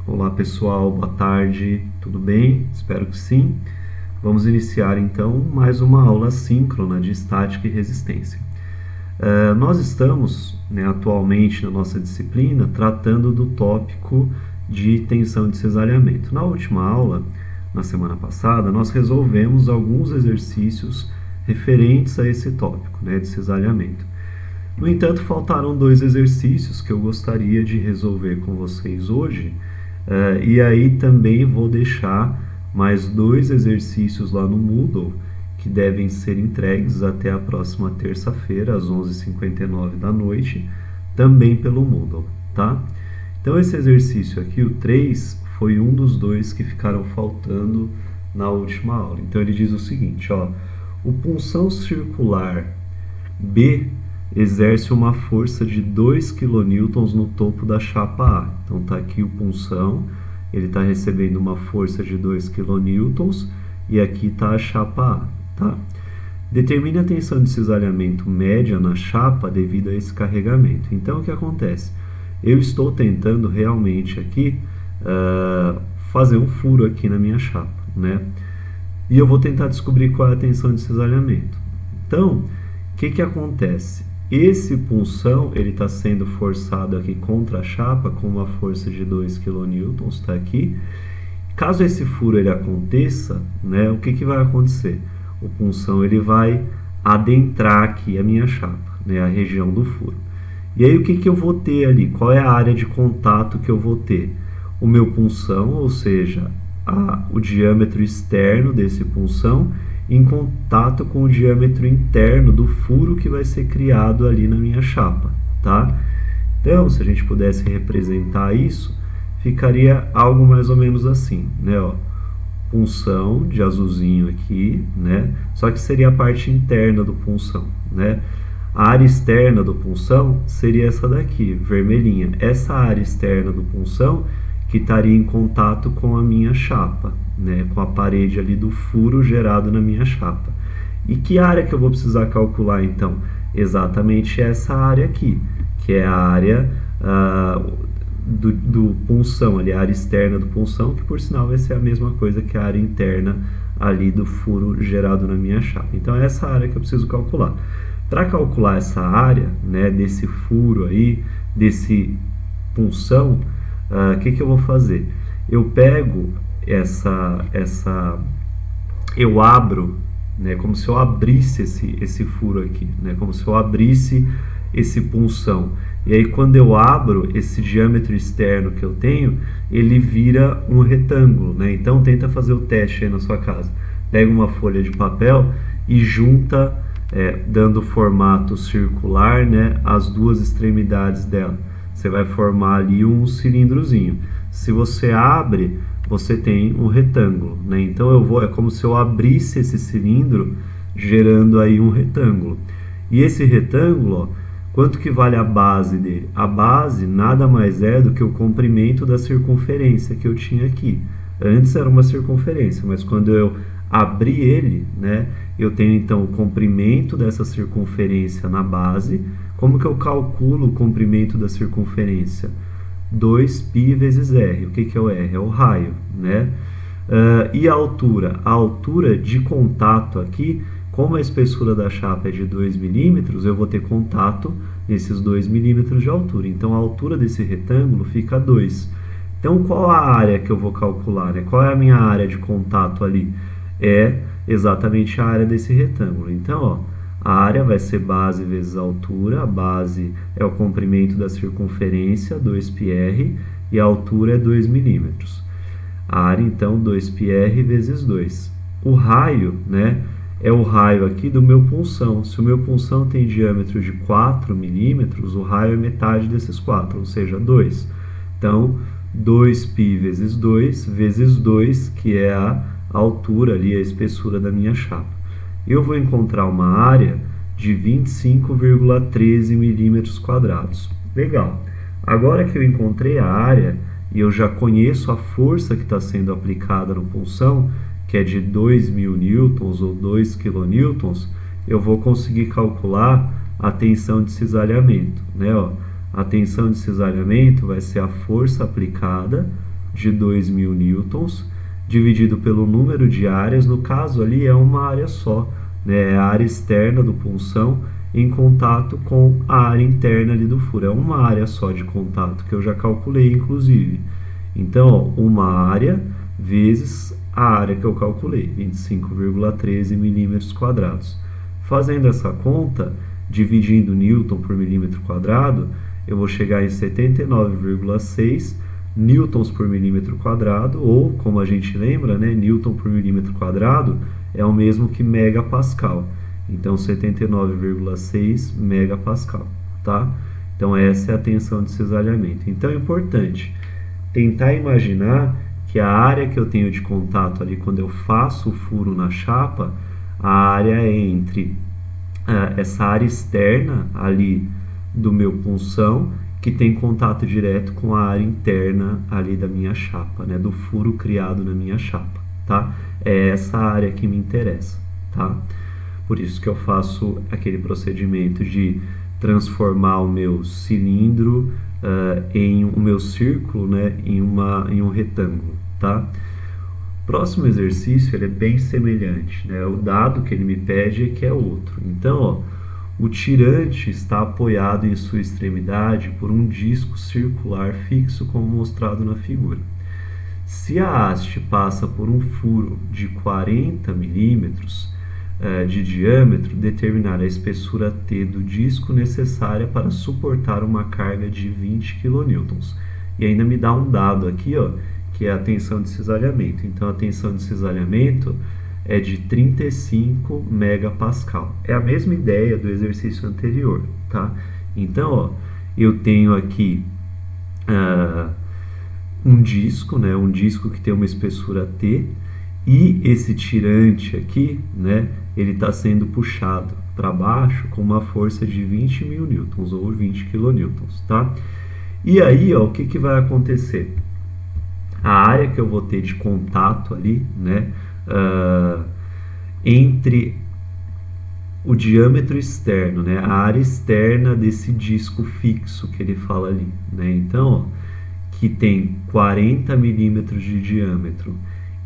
Olá pessoal, boa tarde, tudo bem? Espero que sim. Vamos iniciar então mais uma aula síncrona de estática e resistência. Nós estamos, atualmente na nossa disciplina tratando do tópico de tensão de cisalhamento. Na última aula, na semana passada, nós resolvemos alguns exercícios referentes a esse tópico, de cisalhamento. No entanto, faltaram dois exercícios que eu gostaria de resolver com vocês hoje. E aí também vou deixar mais dois exercícios lá no Moodle que devem ser entregues até a próxima terça-feira, às 11h59 da noite, também pelo Moodle, tá? Então esse exercício aqui, o 3, foi um dos dois que ficaram faltando na última aula. Então ele diz o seguinte, ó, o punção circular B exerce uma força de 2 kN no topo da chapa A. Então está aqui o punção, ele está recebendo uma força de 2 kN e aqui está a chapa A. Tá? Determine a tensão de cisalhamento média na chapa devido a esse carregamento. Então o que acontece? Eu estou tentando realmente aqui fazer um furo aqui na minha chapa, E eu vou tentar descobrir qual é a tensão de cisalhamento. Então, o que acontece? Esse punção ele está sendo forçado aqui contra a chapa com uma força de 2 kN, está aqui. Caso esse furo ele aconteça, o que vai acontecer? O punção ele vai adentrar aqui a minha chapa, a região do furo. E aí o que eu vou ter ali? Qual é a área de contato que eu vou ter? O meu punção, ou seja, o diâmetro externo desse punção, em contato com o diâmetro interno do furo que vai ser criado ali na minha chapa, tá? Então, se a gente pudesse representar isso, ficaria algo mais ou menos assim, ó, punção de azulzinho aqui, Só que seria a parte interna do punção, A área externa do punção seria essa daqui, vermelhinha. Essa área externa do punção que estaria em contato com a minha chapa, com a parede ali do furo gerado na minha chapa. E que área que eu vou precisar calcular então? Exatamente essa área aqui, que é a área do punção, ali, a área externa do punção, que por sinal vai ser a mesma coisa que a área interna ali do furo gerado na minha chapa. Então é essa área que eu preciso calcular. Para calcular essa área, desse furo aí, desse punção, o que eu vou fazer? Eu pego eu abro, como se eu abrisse esse furo aqui, como se eu abrisse esse punção. E aí quando eu abro esse diâmetro externo que eu tenho, ele vira um retângulo, Então tenta fazer o teste aí na sua casa. Pega uma folha de papel e junta, dando formato circular, as duas extremidades dela. Você vai formar ali um cilindrozinho. Se você abre, você tem um retângulo, Então é como se eu abrisse esse cilindro, gerando aí um retângulo. E esse retângulo, ó, quanto que vale a base dele? A base nada mais é do que o comprimento da circunferência que eu tinha aqui. Antes era uma circunferência, mas quando eu abri ele, eu tenho então o comprimento dessa circunferência na base. Como que eu calculo o comprimento da circunferência? 2π vezes r. O que é o r? É o raio, E a altura? A altura de contato aqui, como a espessura da chapa é de 2 milímetros, eu vou ter contato nesses 2 milímetros de altura. Então a altura desse retângulo fica 2. Então qual a área que eu vou calcular? Qual é a minha área de contato ali? É exatamente a área desse retângulo. Então, ó, a área vai ser base vezes a altura. A base é o comprimento da circunferência, 2πr, e a altura é 2 milímetros. A área, então, 2πr vezes 2. O raio, é o raio aqui do meu punção. Se o meu punção tem diâmetro de 4 milímetros, o raio é metade desses 4, ou seja, 2. Então, 2π vezes 2, que é a altura ali, a espessura da minha chapa. Eu vou encontrar uma área de 25,13 milímetros quadrados. Legal. Agora que eu encontrei a área e eu já conheço a força que está sendo aplicada no punção, que é de 2.000 newtons ou 2 kN, eu vou conseguir calcular a tensão de cisalhamento. A tensão de cisalhamento vai ser a força aplicada de 2.000 newtons, dividido pelo número de áreas. No caso ali é uma área só, né? É a área externa do punção em contato com a área interna ali do furo. É uma área só de contato, que eu já calculei, inclusive. Então, ó, uma área vezes a área que eu calculei, 25,13 milímetros quadrados. Fazendo essa conta, dividindo newton por milímetro quadrado, eu vou chegar em 79,6 newtons por milímetro quadrado, ou, como a gente lembra, né, newton por milímetro quadrado é o mesmo que megapascal. Então, 79,6 megapascal, tá? Então, essa é a tensão de cisalhamento. Então, é importante tentar imaginar que a área que eu tenho de contato ali quando eu faço o furo na chapa, a área é entre essa área externa ali do meu punção, que tem contato direto com a área interna ali da minha chapa, né, do furo criado na minha chapa, tá? É essa área que me interessa, tá? Por isso que eu faço aquele procedimento de transformar o meu cilindro o meu círculo, né, em um retângulo, tá? Próximo exercício ele é bem semelhante, né? O dado que ele me pede é que é outro. Então, ó, o tirante está apoiado em sua extremidade por um disco circular fixo, como mostrado na figura. Se a haste passa por um furo de 40 milímetros de diâmetro, determinar a espessura T do disco necessária para suportar uma carga de 20 kN. E ainda me dá um dado aqui, ó, que é a tensão de cisalhamento. Então, a tensão de cisalhamento é de 35 megapascal. É a mesma ideia do exercício anterior, tá? Então, ó, eu tenho aqui um disco, né? Um disco que tem uma espessura T, e esse tirante aqui, né? Ele está sendo puxado para baixo com uma força de 20.000 newtons ou 20 kilonewtons, tá? E aí, ó, o que vai acontecer? A área que eu vou ter de contato ali, né, entre o diâmetro externo, né, a área externa desse disco fixo que ele fala ali, né, então, ó, que tem 40 milímetros de diâmetro,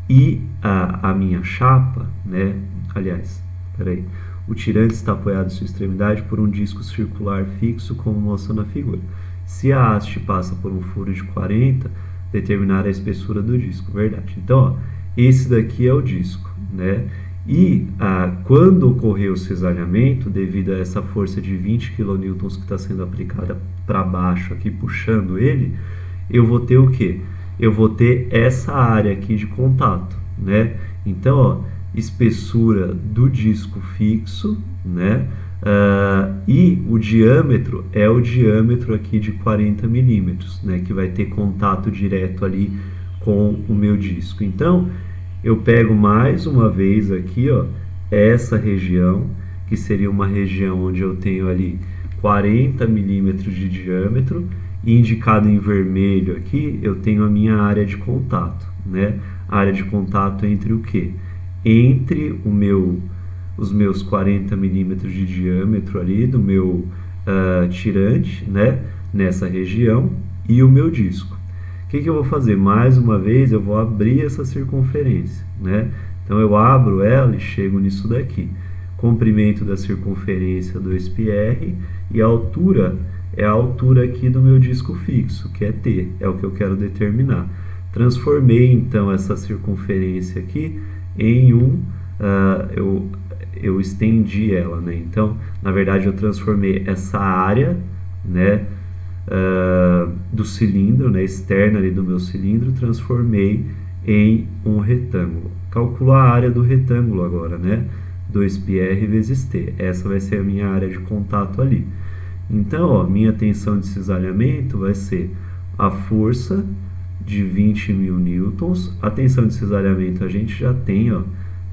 e a minha chapa, né, aliás, peraí, o tirante está apoiado em sua extremidade por um disco circular fixo, como mostra na figura. Se a haste passa por um furo de 40, determinar a espessura do disco, verdade. Então, ó, esse daqui é o disco, né? E quando ocorrer o cisalhamento, devido a essa força de 20 kN que está sendo aplicada para baixo aqui, puxando ele, eu vou ter o quê? Eu vou ter essa área aqui de contato, né? Então, ó, espessura do disco fixo, né? E o diâmetro é o diâmetro aqui de 40 milímetros, né? Que vai ter contato direto ali com o meu disco. Então, eu pego mais uma vez aqui, ó, essa região, que seria uma região onde eu tenho ali 40 milímetros de diâmetro, e indicado em vermelho aqui, eu tenho a minha área de contato, né? A área de contato entre o quê? Entre os meus 40 milímetros de diâmetro ali do meu tirante, né? Nessa região, e o meu disco. O que eu vou fazer? Mais uma vez, eu vou abrir essa circunferência, né? Então, eu abro ela e chego nisso daqui. Comprimento da circunferência 2πr, e a altura é a altura aqui do meu disco fixo, que é T, é o que eu quero determinar. Transformei, então, essa circunferência aqui em eu estendi ela, né? Então, na verdade, eu transformei essa área, né, do cilindro, né, externa ali do meu cilindro, transformei em um retângulo. Calculo a área do retângulo agora, né? 2πr vezes T. Essa vai ser a minha área de contato ali. Então, ó, minha tensão de cisalhamento vai ser a força de 20.000 newtons. A tensão de cisalhamento a gente já tem, ó,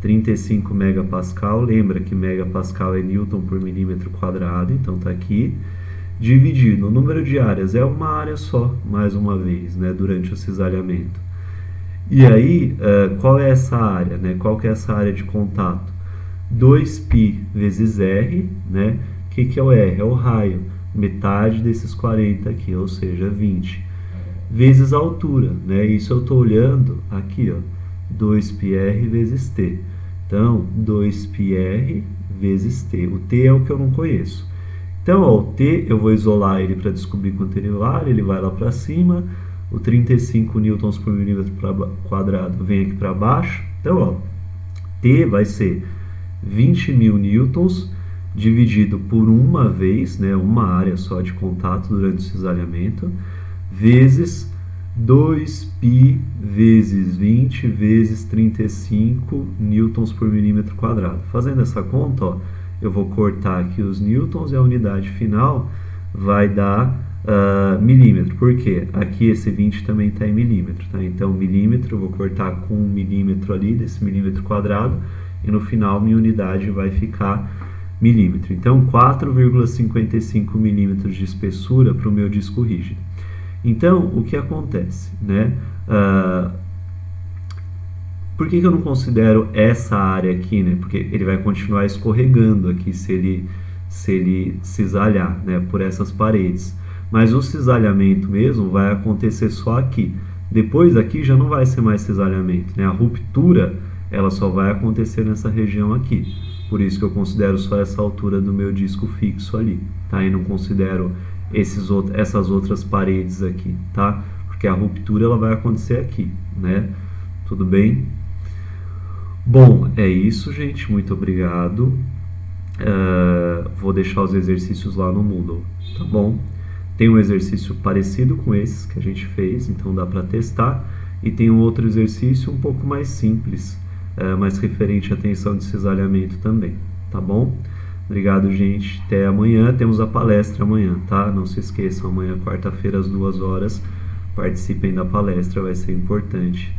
35 megapascal. Lembra que megapascal é newton por milímetro quadrado, então tá aqui. Dividido, o número de áreas é uma área só, mais uma vez, né, durante o cisalhamento. E aí, qual é essa área, né? Qual que é essa área de contato? 2π vezes R, né? O que é o R? É o raio, metade desses 40 aqui, ou seja, 20. vezes a altura, né? Isso eu estou olhando aqui, ó, 2πr vezes t. Então, 2πr vezes t. O t é o que eu não conheço. Então, ó, o t, eu vou isolar ele para descobrir quanto ele vai lá para cima. O 35 newtons por milímetro quadrado vem aqui para baixo. Então, ó, t vai ser 20.000 newtons dividido por uma vez, né, uma área só de contato durante o cisalhamento, vezes 2π vezes 20 vezes 35 newtons por milímetro quadrado. Fazendo essa conta, ó, eu vou cortar aqui os newtons e a unidade final vai dar milímetro. Por quê? Aqui esse 20 também está em milímetro. Tá? Então, milímetro, eu vou cortar com 1 milímetro ali, desse milímetro quadrado, e no final minha unidade vai ficar milímetro. Então, 4,55 milímetros de espessura para o meu disco rígido. Então, o que acontece, né? Por que eu não considero essa área aqui, né? Porque ele vai continuar escorregando aqui se ele cisalhar, né, por essas paredes. Mas o cisalhamento mesmo vai acontecer só aqui. Depois aqui já não vai ser mais cisalhamento, né? A ruptura, ela só vai acontecer nessa região aqui. Por isso que eu considero só essa altura do meu disco fixo ali, tá? E não considero essas outras paredes aqui, tá? Porque a ruptura ela vai acontecer aqui, né? Tudo bem? Bom, é isso, gente. Muito obrigado. Vou deixar os exercícios lá no Moodle, tá bom? Tem um exercício parecido com esses que a gente fez, então dá para testar. E tem um outro exercício um pouco mais simples, mais referente à tensão de cisalhamento também, tá bom? Obrigado, gente. Até amanhã. Temos a palestra amanhã, tá? Não se esqueçam, amanhã, quarta-feira, às 2 horas, participem da palestra, vai ser importante.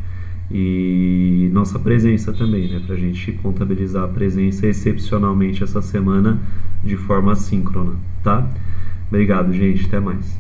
E nossa presença também, né? Pra gente contabilizar a presença excepcionalmente essa semana de forma assíncrona, tá? Obrigado, gente. Até mais.